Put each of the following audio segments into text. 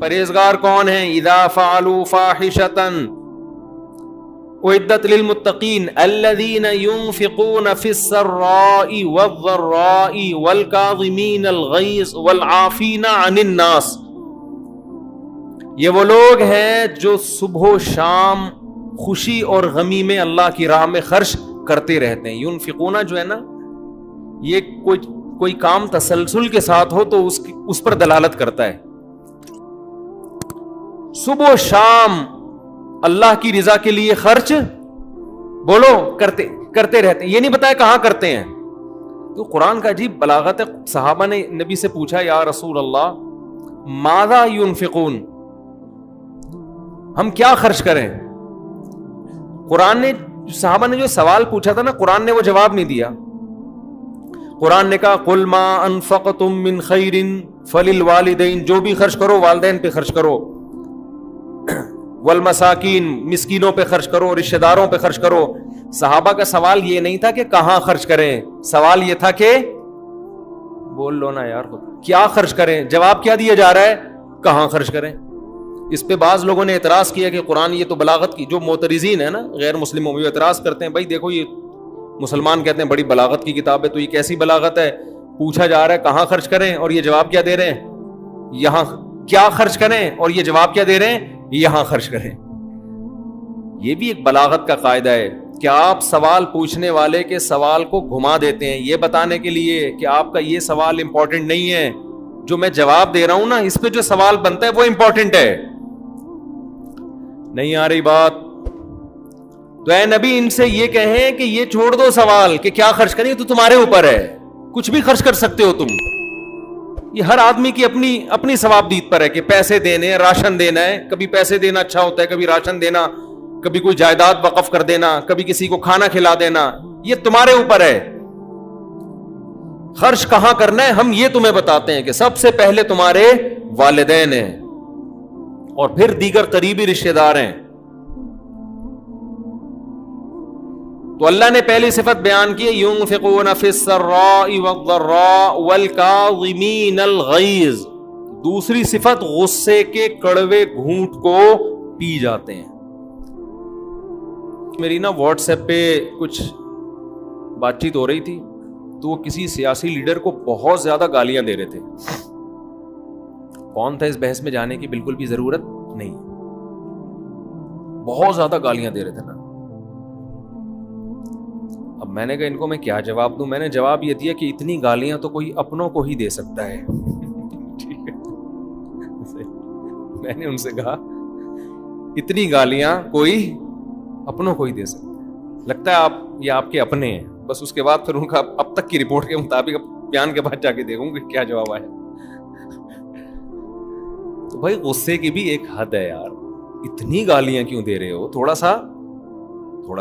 پرہیزگار کون ہیں؟ اذا فعلوا فاحشۃ اعدت للمتقین الذین ينفقون فی السراء والضراء والکاظمین الغیظ والعافین عن الناس. یہ وہ لوگ ہیں جو صبح و شام خوشی اور غمی میں اللہ کی راہ میں خرچ کرتے رہتے ہیں. ينفقون جو ہے نا، یہ کوئی کام تسلسل کے ساتھ ہو تو اس پر دلالت کرتا ہے. صبح و شام اللہ کی رضا کے لیے خرچ بولو کرتے رہتے ہیں. یہ نہیں بتایا کہاں کرتے ہیں. تو قرآن کا عجیب بلاغت ہے. صحابہ نے نبی سے پوچھا یا رسول اللہ ماذا ينفقون، ہم کیا خرچ کریں؟ قرآن نے، صحابہ نے جو سوال پوچھا تھا نا، قرآن نے وہ جواب نہیں دیا. قرآن نے کہا قل ما انفقتم من خیر فللوالدین، جو بھی خرچ کرو والدین پہ خرچ کرو، والمساکین، مسکینوں پہ خرچ کرو، رشتہ داروں پہ خرچ کرو. صحابہ کا سوال یہ نہیں تھا کہ کہاں خرچ کریں، سوال یہ تھا کہ بول لو نا یار کیا خرچ کریں. جواب کیا دیا جا رہا ہے؟ کہاں خرچ کریں. اس پہ بعض لوگوں نے اعتراض کیا کہ قرآن یہ تو بلاغت کی، جو معترضین ہیں نا غیر مسلموں میں اعتراض کرتے ہیں، بھائی دیکھو یہ مسلمان کہتے ہیں بڑی بلاغت کی کتاب ہے، تو یہ کیسی بلاغت ہے؟ پوچھا جا رہا ہے کہاں خرچ کریں اور یہ جواب کیا دے رہے ہیں؟ یہاں. کیا خرچ کریں اور یہ جواب کیا دے رہے ہیں؟ یہاں خرچ کریں. یہ بھی ایک بلاغت کا قاعدہ ہے کہ آپ سوال پوچھنے والے کے سوال کو گھما دیتے ہیں یہ بتانے کے لیے کہ آپ کا یہ سوال امپورٹنٹ نہیں ہے، جو میں جواب دے رہا ہوں نا اس پہ جو سوال بنتا ہے وہ امپورٹنٹ ہے. نہیں آ رہی بات؟ تو اے نبی ان سے یہ کہیں کہ یہ چھوڑ دو سوال کہ کیا خرچ کریں، تو تمہارے اوپر ہے، کچھ بھی خرچ کر سکتے ہو تم. یہ ہر آدمی کی اپنی ثوابدید پر ہے کہ پیسے دینے، راشن دینا ہے. کبھی پیسے دینا اچھا ہوتا ہے، کبھی راشن دینا، کبھی کوئی جائیداد وقف کر دینا، کبھی کسی کو کھانا کھلا دینا. یہ تمہارے اوپر ہے. خرچ کہاں کرنا ہے ہم یہ تمہیں بتاتے ہیں کہ سب سے پہلے تمہارے والدین ہیں اور پھر دیگر قریبی رشتہ دار ہیں. تو اللہ نے پہلی صفت بیان کی ينفقون فی السراء والضراء والکاظمین الغیظ. دوسری صفت غصے کے کڑوے گھونٹ کو پی جاتے ہیں. میری نا واٹس ایپ پہ کچھ بات چیت ہو رہی تھی تو وہ کسی سیاسی لیڈر کو بہت زیادہ گالیاں دے رہے تھے. کون تھا اس بحث میں جانے کی بالکل بھی ضرورت نہیں، بہت زیادہ گالیاں دے رہے تھے نا. اب میں نے کہا ان کو میں کیا جواب دوں. میں نے جواب یہ دیا کہ اتنی گالیاں تو کوئی اپنوں کو ہی دے سکتا ہے. میں نے ان سے کہا اتنی گالیاں کوئی اپنوں کو ہی دے سکتا ہے. لگتا ہے یہ آپ کے اپنے ہیں. بس اس کے بعد پھر ان کا اب تک کی رپورٹ کے مطابق بیان کے بعد جا کے دیکھوں کہ کیا جواب آیا. تو بھائی غصے کی بھی ایک حد ہے یار. اتنی گالیاں کیوں دے رہے ہو؟ تھوڑا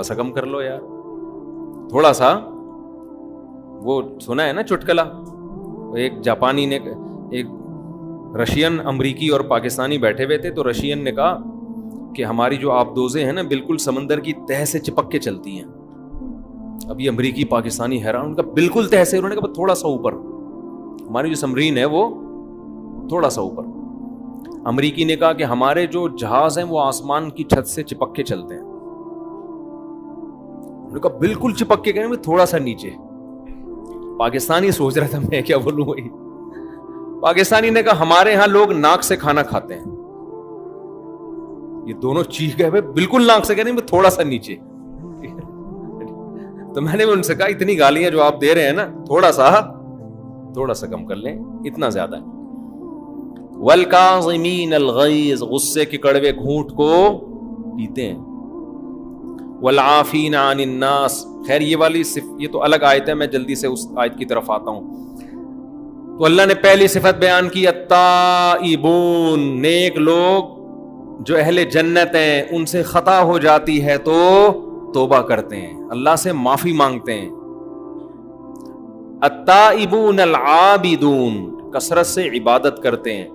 سا کم کر لو یار. تھوڑا سا وہ سنا ہے نا چٹکلا، ایک جاپانی نے، ایک رشین، امریکی اور پاکستانی بیٹھے ہوئے تھے. تو رشین نے کہا کہ ہماری جو آبدوزیں ہیں نا بالکل سمندر کی تہہ سے چپک کے چلتی ہیں. اب یہ امریکی پاکستانی حیران، ان کا بالکل تہہ سے. انہوں نے کہا تھوڑا سا اوپر، ہماری جو سمرین ہے وہ تھوڑا سا اوپر. امریکی نے کہا کہ ہمارے جو جہاز ہیں وہ آسمان کی چھت سے چپک کے چلتے ہیں. انہوں نے کہا بالکل چپک کے کہیں تھوڑا سا نیچے. پاکستانی سوچ رہا تھا میں کیا بولوں. وہی پاکستانی نے کہا ہمارے ہاں لوگ ناک سے کھانا کھاتے ہیں. یہ دونوں چیخ گئے بالکل ناک سے کہنے میں تھوڑا سا نیچے. تو میں نے ان سے کہا اتنی گالیاں جو آپ دے رہے ہیں نا تھوڑا سا کم کر لیں، اتنا زیادہ ہے. والکاظمین الغیظ، غصے کے کڑوے گھونٹ کو پیتے ہیں. والعافین عن الناس. خیر یہ تو الگ آیت ہے، میں جلدی سے اس آیت کی طرف آتا ہوں. تو اللہ نے پہلی صفت بیان کی التائبون، نیک لوگ جو اہل جنت ہیں ان سے خطا ہو جاتی ہے تو توبہ کرتے ہیں، اللہ سے معافی مانگتے ہیں. التائبون العابدون، کثرت سے عبادت کرتے ہیں.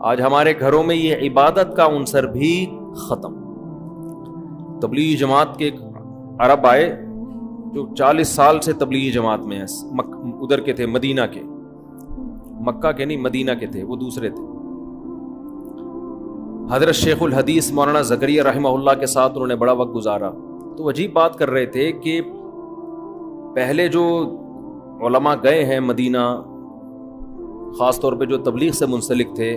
آج ہمارے گھروں میں یہ عبادت کا عنصر بھی ختم. تبلیغی جماعت کے ایک عرب آئے جو 40 سال سے تبلیغی جماعت میں ہیں، ادھر کے تھے، مدینہ کے، مکہ کے نہیں مدینہ کے تھے، وہ دوسرے تھے. حضرت شیخ الحدیث مولانا زکریا رحمہ اللہ کے ساتھ انہوں نے بڑا وقت گزارا، تو عجیب بات کر رہے تھے کہ پہلے جو علماء گئے ہیں مدینہ، خاص طور پہ جو تبلیغ سے منسلک تھے،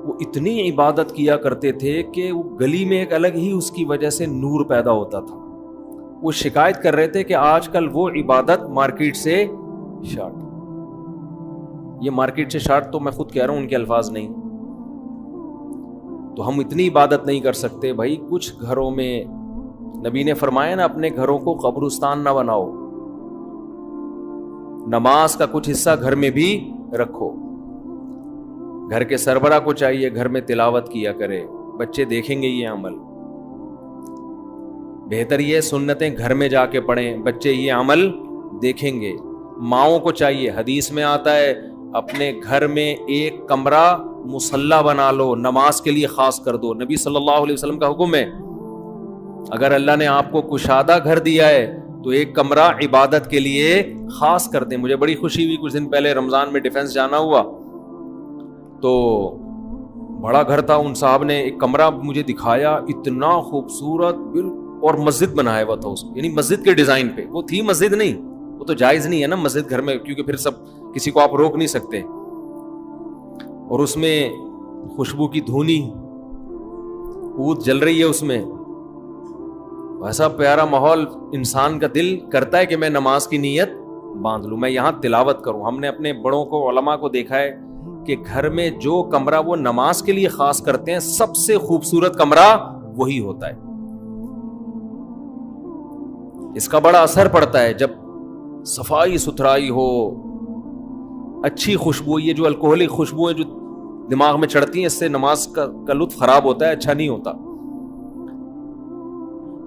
وہ اتنی عبادت کیا کرتے تھے کہ وہ گلی میں ایک الگ ہی اس کی وجہ سے نور پیدا ہوتا تھا۔ وہ شکایت کر رہے تھے کہ آج کل وہ عبادت مارکیٹ سے شارٹ، یہ مارکیٹ سے شارٹ تو میں خود کہہ رہا ہوں، ان کے الفاظ نہیں، تو ہم اتنی عبادت نہیں کر سکتے بھائی۔ کچھ گھروں میں نبی نے فرمایا نا، اپنے گھروں کو قبرستان نہ بناؤ، نماز کا کچھ حصہ گھر میں بھی رکھو۔ گھر کے سربراہ کو چاہیے گھر میں تلاوت کیا کرے، بچے دیکھیں گے یہ عمل۔ بہتر یہ سنتیں گھر میں جا کے پڑھیں، بچے یہ عمل دیکھیں گے۔ ماؤں کو چاہیے، حدیث میں آتا ہے اپنے گھر میں ایک کمرہ مصلی بنا لو، نماز کے لیے خاص کر دو۔ نبی صلی اللہ علیہ وسلم کا حکم ہے، اگر اللہ نے آپ کو کشادہ گھر دیا ہے تو ایک کمرہ عبادت کے لیے خاص کر دیں۔ مجھے بڑی خوشی ہوئی، کچھ دن پہلے رمضان میں ڈیفنس جانا ہوا تو بڑا گھر تھا، ان صاحب نے ایک کمرہ مجھے دکھایا، اتنا خوبصورت، اور مسجد بنایا ہوا تھا اس کو، یعنی مسجد کے ڈیزائن پہ۔ وہ تھی مسجد نہیں، وہ تو جائز نہیں ہے نا مسجد گھر میں، کیونکہ پھر سب کسی کو آپ روک نہیں سکتے، اور اس میں خوشبو کی دھونی عود جل رہی ہے اس میں، ایسا پیارا ماحول، انسان کا دل کرتا ہے کہ میں نماز کی نیت باندھ لوں، میں یہاں تلاوت کروں۔ ہم نے اپنے بڑوں کو، علماء کو دیکھا ہے کہ گھر میں جو کمرہ وہ نماز کے لیے خاص کرتے ہیں، سب سے خوبصورت کمرہ وہی ہوتا ہے۔ اس کا بڑا اثر پڑتا ہے جب صفائی ستھرائی ہو، اچھی خوشبو، یہ جو الکوہلک خوشبوئیں جو دماغ میں چڑھتی ہیں، اس سے نماز کا لطف خراب ہوتا ہے، اچھا نہیں ہوتا۔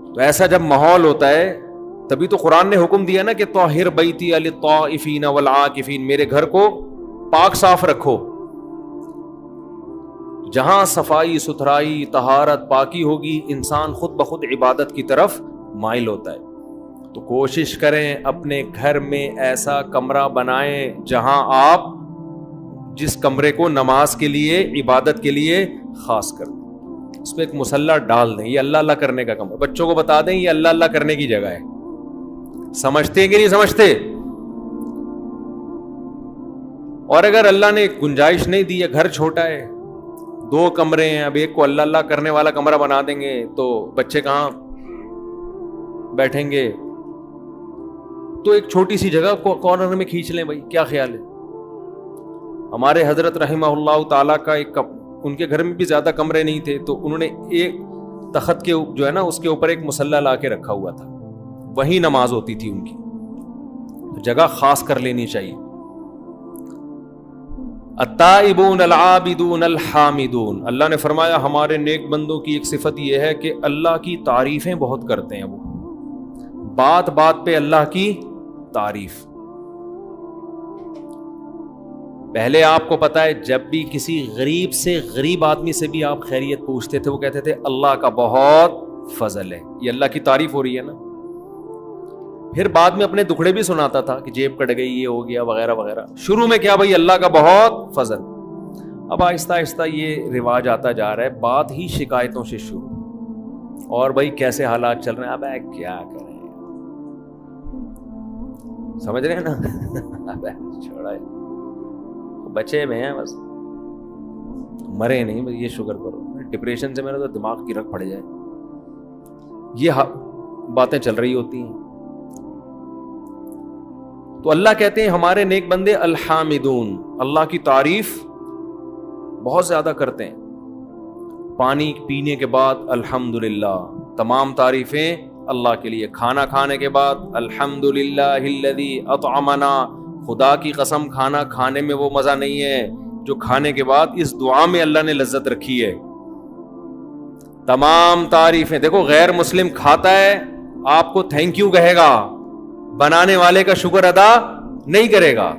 تو ایسا جب ماحول ہوتا ہے، تبھی تو قرآن نے حکم دیا نا کہ طاہر بیتی للطائفین والعاکفین، میرے گھر کو پاک صاف رکھو۔ جہاں صفائی ستھرائی، طہارت، پاکی ہوگی، انسان خود بخود عبادت کی طرف مائل ہوتا ہے۔ تو کوشش کریں اپنے گھر میں ایسا کمرہ بنائیں جہاں آپ جس کمرے کو نماز کے لیے، عبادت کے لیے خاص کر دیں، اس پہ ایک مصلی ڈال دیں، یہ اللہ اللہ کرنے کا کمرہ، بچوں کو بتا دیں یہ اللہ اللہ کرنے کی جگہ ہے۔ سمجھتے ہیں کہ نہیں سمجھتے؟ اور اگر اللہ نے گنجائش نہیں دی ہے، گھر چھوٹا ہے، 2 کمرے ہیں، اب ایک کو اللہ اللہ کرنے والا کمرہ بنا دیں گے تو بچے کہاں بیٹھیں گے؟ تو ایک چھوٹی سی جگہ کو کارنر میں کھینچ لیں بھائی، کیا خیال ہے؟ ہمارے حضرت رحمہ اللہ تعالیٰ کا ایک ان کے گھر میں بھی زیادہ کمرے نہیں تھے، تو انہوں نے ایک تخت کے جو ہے نا اس کے اوپر ایک مصلی لا کے رکھا ہوا تھا، وہی نماز ہوتی تھی ان کی۔ جگہ خاص کر لینی چاہیے۔ التائبون العابدون الحامدون، اللہ نے فرمایا ہمارے نیک بندوں کی ایک صفت یہ ہے کہ اللہ کی تعریفیں بہت کرتے ہیں، وہ بات بات پہ اللہ کی تعریف۔ پہلے آپ کو پتا ہے جب بھی کسی غریب سے، غریب آدمی سے بھی آپ خیریت پوچھتے تھے، وہ کہتے تھے اللہ کا بہت فضل ہے، یہ اللہ کی تعریف ہو رہی ہے نا۔ پھر بعد میں اپنے دکھڑے بھی سناتا تھا کہ جیب کٹ گئی، یہ ہو گیا وغیرہ وغیرہ۔ شروع میں کیا بھائی اللہ کا بہت فضل، اب آہستہ آہستہ یہ رواج آتا جا رہا ہے، بات ہی شکایتوں سے شروع، اور بھائی کیسے حالات چل رہے ہیں، اب کیا کریں، سمجھ رہے ہیں نا؟ اب چھوڑا ہے، بچے میں ہیں بس، مرے نہیں بس، یہ شکر کرو، ڈپریشن سے میرا تو دماغ کی رکھ پڑ جائے، یہ باتیں چل رہی ہوتی ہیں۔ تو اللہ کہتے ہیں ہمارے نیک بندے الحامدون، اللہ کی تعریف بہت زیادہ کرتے ہیں۔ پانی پینے کے بعد الحمدللہ، تمام تعریفیں اللہ کے لیے۔ کھانا کھانے کے بعد الحمدللہ الذی اطعمنا، خدا کی قسم کھانا کھانے میں وہ مزہ نہیں ہے جو کھانے کے بعد اس دعا میں اللہ نے لذت رکھی ہے۔ تمام تعریفیں، دیکھو غیر مسلم کھاتا ہے آپ کو تھینک یو کہے گا، بنانے والے کا شکر ادا نہیں کرے گا۔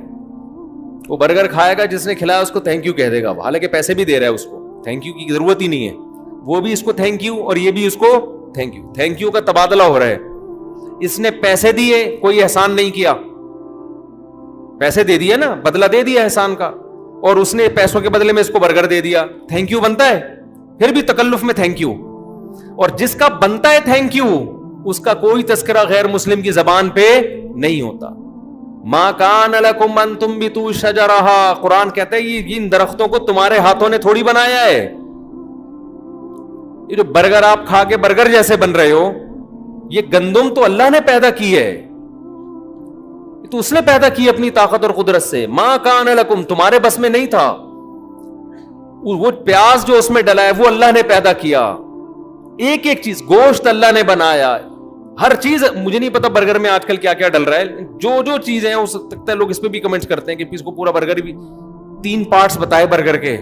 وہ برگر کھائے گا، جس نے کھلایا اس کو تھینک یو کہہ دے گا، حالانکہ پیسے بھی دے رہا ہے، اس کو تھینک یو کی ضرورت ہی نہیں ہے، وہ بھی اس کو تھینک یو اور یہ بھی اس کو تھینک یو، تھینک یو کا تبادلہ ہو رہا ہے۔ اس نے پیسے دیے، کوئی احسان نہیں کیا، پیسے دے دیے نا، بدلہ دے دیا احسان کا، اور اس نے پیسوں کے بدلے میں اس کو برگر دے دیا, تھینک یو بنتا ہے؟ پھر بھی تکلف میں تھینک یو. اور جس کا بنتا ہے تھینک یو, اس کا کوئی تذکرہ غیر مسلم کی زبان پہ نہیں ہوتا. ما کان لکم ان تنبتوا شجرہا, قرآن کہتا ہے یہ ان درختوں کو تمہارے ہاتھوں نے تھوڑی بنایا ہے. یہ جو برگر آپ کھا کے برگر جیسے بن رہے ہو, یہ گندم تو اللہ نے پیدا کی ہے, تو اس نے پیدا کی اپنی طاقت اور قدرت سے. ما کان لکم, تمہارے بس میں نہیں تھا. وہ پیاز جو اس میں ڈلا ہے وہ اللہ نے پیدا کیا. ایک ایک چیز, گوشت اللہ نے بنایا, ہر چیز. مجھے نہیں پتا برگر میں آج کل کیا کیا ڈل رہا ہے, جو چیزیں ہیں ہو سکتا ہے لوگ اس پہ بھی کمنٹس کرتے ہیں کہ اس کو پورا برگر بھی 3 پارٹس بتائے برگر کے,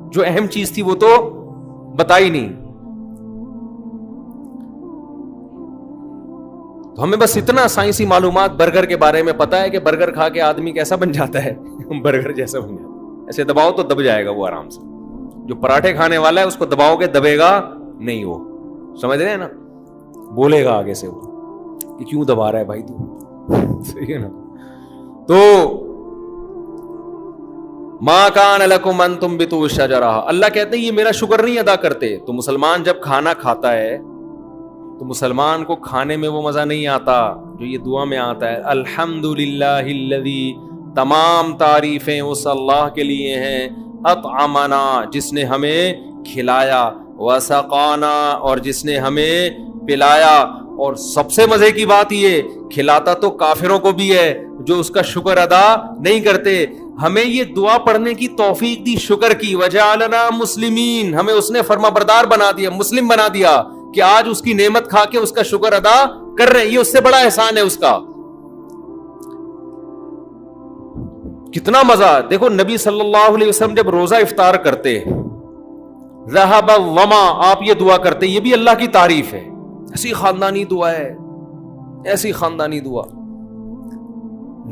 جو اہم چیز تھی وہ تو بتائی نہیں. تو ہمیں بس اتنا سائنسی معلومات برگر کے بارے میں پتا ہے کہ برگر کھا کے آدمی کیسا بن جاتا ہے, برگر جیسا بن جاتا ہے. ایسے دباؤ تو دب جائے گا وہ آرام سے. جو پراٹھے کھانے والا ہے اس کو دباؤ کے دبے گا نہیں, وہ سمجھ رہے ہیں نا, بولے گا آگے سے وہ کہ کیوں دبا رہا ہے بھائی تو, صحیح ہے نا. تو ما کان لکم ان تنبتوا شجرہا, اللہ کہتے ہیں یہ میرا شکر نہیں ادا کرتے. تو مسلمان جب کھانا کھاتا ہے تو مسلمان کو کھانے میں وہ مزہ نہیں آتا جو یہ دعا میں آتا ہے, الحمدللہ الذی, تمام تعریفیں اس اللہ کے لیے ہیں, اطعمنا, جس نے ہمیں کھلایا, وسقانا, اور جس نے ہمیں پلایا. اور سب سے مزے کی بات یہ, کھلاتا تو کافروں کو بھی ہے جو اس کا شکر ادا نہیں کرتے. ہمیں یہ دعا پڑھنے کی توفیق دی شکر کی, وجعلنا مسلمین, ہمیں اس نے فرما بردار بنا دیا, مسلم بنا دیا کہ آج اس کی نعمت کھا کے اس کا شکر ادا کر رہے ہیں. یہ اس سے بڑا احسان ہے اس کا. کتنا مزہ. دیکھو نبی صلی اللہ علیہ وسلم جب روزہ افطار کرتے, ذہب وما, آپ یہ دعا کرتے, یہ بھی اللہ کی تعریف ہے. ایسی خاندانی دعا ہے, ایسی خاندانی دعا.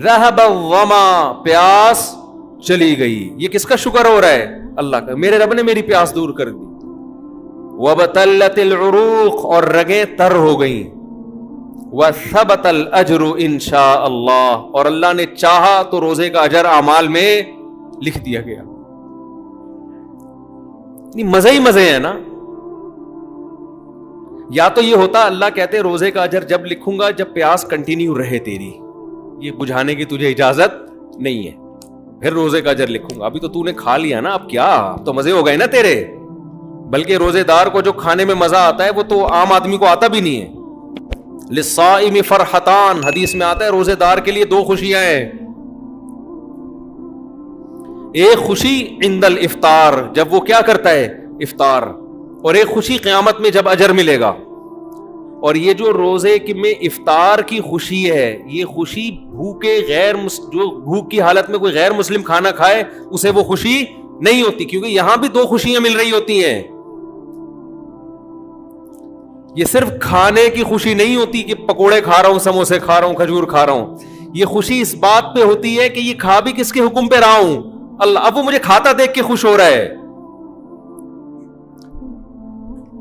ذہب وما, پیاس چلی گئی. یہ کس کا شکر ہو رہا ہے؟ اللہ کا. میرے رب نے میری پیاس دور کر دی. وبتلت العروق, اور رگیں تر ہو گئیں. وثبت الاجر انشاء اللہ, اور اللہ نے چاہا تو روزے کا اجر اعمال میں لکھ دیا گیا. مزے ہی مزے ہیں نا. یا تو یہ ہوتا اللہ کہتے روزے کا اجر جب لکھوں گا جب پیاس کنٹینیو رہے تیری, یہ بجھانے کی تجھے اجازت نہیں ہے, پھر روزے کا اجر لکھوں گا. ابھی تو نے کھا لیا نا, اب کیا, تو مزے ہو گئے نا تیرے. بلکہ روزے دار کو جو کھانے میں مزہ آتا ہے وہ تو عام آدمی کو آتا بھی نہیں ہے. للصائم فرحتان, حدیث میں آتا ہے روزے دار کے لیے 2 خوشیاں ہیں. ایک خوشی عند الافطار, جب وہ کیا کرتا ہے افطار, اور ایک خوشی قیامت میں جب اجر ملے گا. اور یہ جو روزے میں افطار کی خوشی ہے, یہ خوشی بھوکے جو بھوک کی حالت میں کوئی غیر مسلم کھانا کھائے اسے وہ خوشی نہیں ہوتی, کیونکہ یہاں بھی 2 خوشیاں مل رہی ہوتی ہیں. یہ صرف کھانے کی خوشی نہیں ہوتی کہ پکوڑے کھا رہا ہوں, سموسے کھا رہا ہوں, کھجور کھا رہا ہوں. یہ خوشی اس بات پہ ہوتی ہے کہ یہ کھا بھی کس کے حکم پہ رہا ہوں, اللہ. اب وہ مجھے کھاتا دیکھ کے خوش ہو رہا ہے.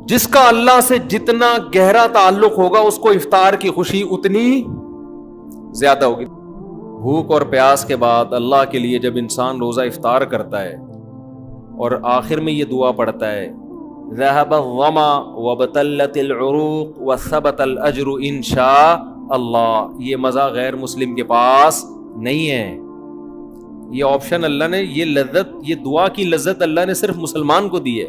جس کا اللہ سے جتنا گہرا تعلق ہوگا اس کو افطار کی خوشی اتنی زیادہ ہوگی. بھوک اور پیاس کے بعد اللہ کے لیے جب انسان روزہ افطار کرتا ہے اور آخر میں یہ دعا پڑھتا ہے, ذهب الظما وبتلت العروق وثبت الاجر انشاء اللہ, یہ مزہ غیر مسلم کے پاس نہیں ہے. یہ آپشن اللہ نے, یہ لذت, یہ دعا کی لذت اللہ نے صرف مسلمان کو دی ہے.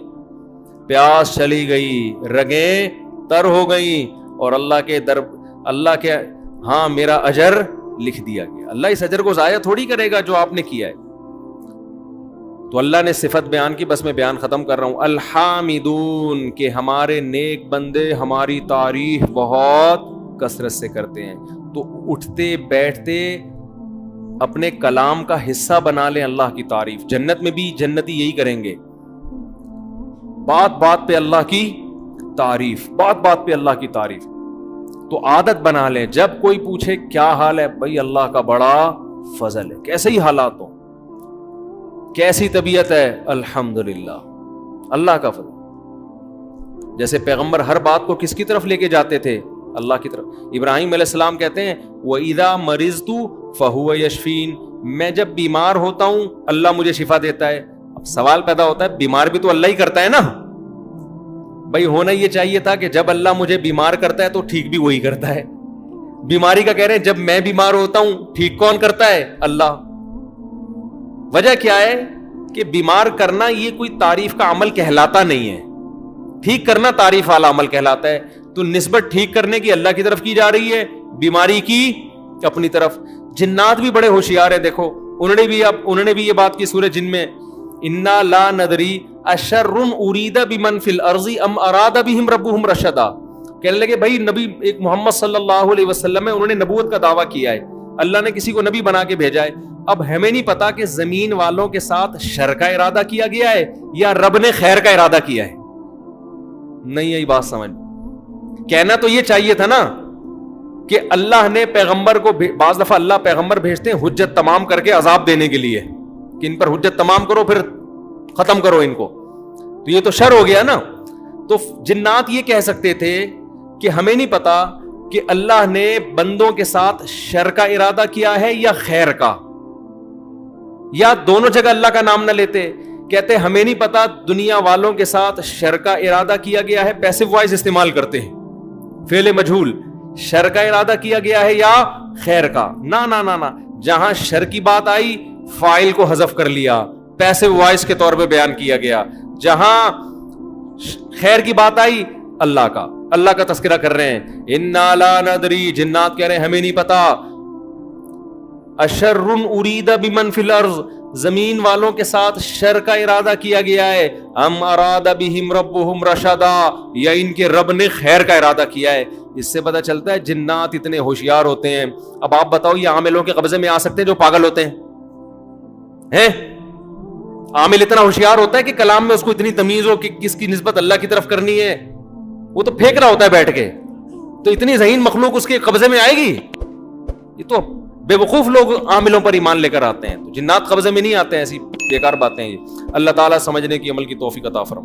پیاس چلی گئی, رگیں تر ہو گئیں, اور اللہ کے ہاں میرا اجر لکھ دیا گیا. اللہ اس اجر کو ضائع تھوڑی کرے گا جو آپ نے کیا ہے. تو اللہ نے صفت بیان کی, بس میں بیان ختم کر رہا ہوں. الحامدون, کہ ہمارے نیک بندے ہماری تعریف بہت کثرت سے کرتے ہیں. تو اٹھتے بیٹھتے اپنے کلام کا حصہ بنا لیں اللہ کی تعریف. جنت میں بھی جنتی یہی کریں گے, بات بات پہ اللہ کی تعریف, بات بات پہ اللہ کی تعریف. تو عادت بنا لیں, جب کوئی پوچھے کیا حال ہے, بھائی اللہ کا بڑا فضل ہے, کیسے ہی حالات ہوں, کیسی طبیعت ہے, الحمدللہ, اللہ کا فضل. جیسے پیغمبر ہر بات کو کس کی طرف لے کے جاتے تھے, اللہ کی طرف. ابراہیم علیہ السلام کہتے ہیں وَإِذَا مَرِضْتُ فَهُوَ يَشْفِينِ, میں جب بیمار ہوتا ہوں اللہ مجھے شفا دیتا ہے. اب سوال پیدا ہوتا ہے بیمار بھی تو اللہ ہی کرتا ہے نا بھائی. ہونا یہ چاہیے تھا کہ جب اللہ مجھے بیمار کرتا ہے تو ٹھیک بھی وہی کرتا ہے. بیماری کا کہہ رہے ہیں جب میں بیمار ہوتا ہوں ٹھیک کون کرتا ہے؟ اللہ. وجہ کیا ہے کہ بیمار کرنا یہ کوئی تعریف کا عمل کہلاتا نہیں ہے, ٹھیک کرنا تعریف والا عمل کہلاتا ہے. تو نسبت ٹھیک کرنے کی اللہ کی طرف کی جا رہی ہے, بیماری کی اپنی طرف. جنات بھی بڑے ہوشیار ہیں, دیکھو انہوں نے بھی یہ بات کی سورہ جن میں, انا لا ندری اشر ارید بمن فی الارض ام اراد بہم ربہم رشدا. کہنے لگے بھائی نبی ایک محمد صلی اللہ علیہ وسلم ہے, انہوں نے نبوت کا دعویٰ کیا ہے, اللہ نے کسی کو نبی بنا کے بھیجا ہے. اب ہمیں نہیں پتا کہ زمین والوں کے ساتھ شر کا ارادہ کیا گیا ہے یا رب نے خیر کا ارادہ کیا ہے. نہیں یہی بات سمجھ. کہنا تو یہ چاہیے تھا نا کہ اللہ نے پیغمبر کو, بعض دفعہ اللہ پیغمبر بھیجتے ہیں حجت تمام کر کے عذاب دینے کے لیے کہ ان پر حجت تمام کرو پھر ختم کرو ان کو, تو یہ تو شر ہو گیا نا. تو جنات یہ کہہ سکتے تھے کہ ہمیں نہیں پتا کہ اللہ نے بندوں کے ساتھ شر کا ارادہ کیا ہے یا خیر کا, یا دونوں جگہ اللہ کا نام نہ لیتے. کہتے ہمیں نہیں پتا دنیا والوں کے ساتھ شر کا ارادہ کیا گیا ہے, پیسو وائز استعمال کرتے ہیں فعل مجہول, شر کا ارادہ کیا گیا ہے یا خیر کا. نا نا نا نا, جہاں شر کی بات آئی فاعل کو حذف کر لیا, پیسو وائز کے طور پہ بیان کیا گیا. جہاں خیر کی بات آئی اللہ کا تذکرہ کر رہے ہیں. انا لا ندری, جنات کہہ رہے ہیں ہمیں نہیں پتا. اشر ارید بمن فی الارض, زمین والوں کے ساتھ شر کا ارادہ کیا گیا ہے, ام اراد بہم ربہم رشدا, یا ان کے رب نے خیر کا ارادہ کیا ہے. اس سے پتہ چلتا ہے جنات اتنے ہوشیار ہوتے ہیں. اب آپ بتاؤ یہ عاملوں کے قبضے میں آ سکتے ہیں جو پاگل ہوتے ہیں؟ عامل اتنا ہوشیار ہوتا ہے کہ کلام میں اس کو اتنی تمیز ہو کہ کس کی نسبت اللہ کی طرف کرنی ہے, وہ تو پھینک رہا ہوتا ہے بیٹھ کے. تو اتنی ذہین مخلوق اس کے قبضے میں آئے گی؟ یہ تو بے وقوف لوگ عاملوں پر ایمان لے کر آتے ہیں. تو جنات قبضے میں نہیں آتے ہیں, ایسی بیکار باتیں یہ. اللہ تعالیٰ سمجھنے کی عمل کی توفیق عطا فرمائے.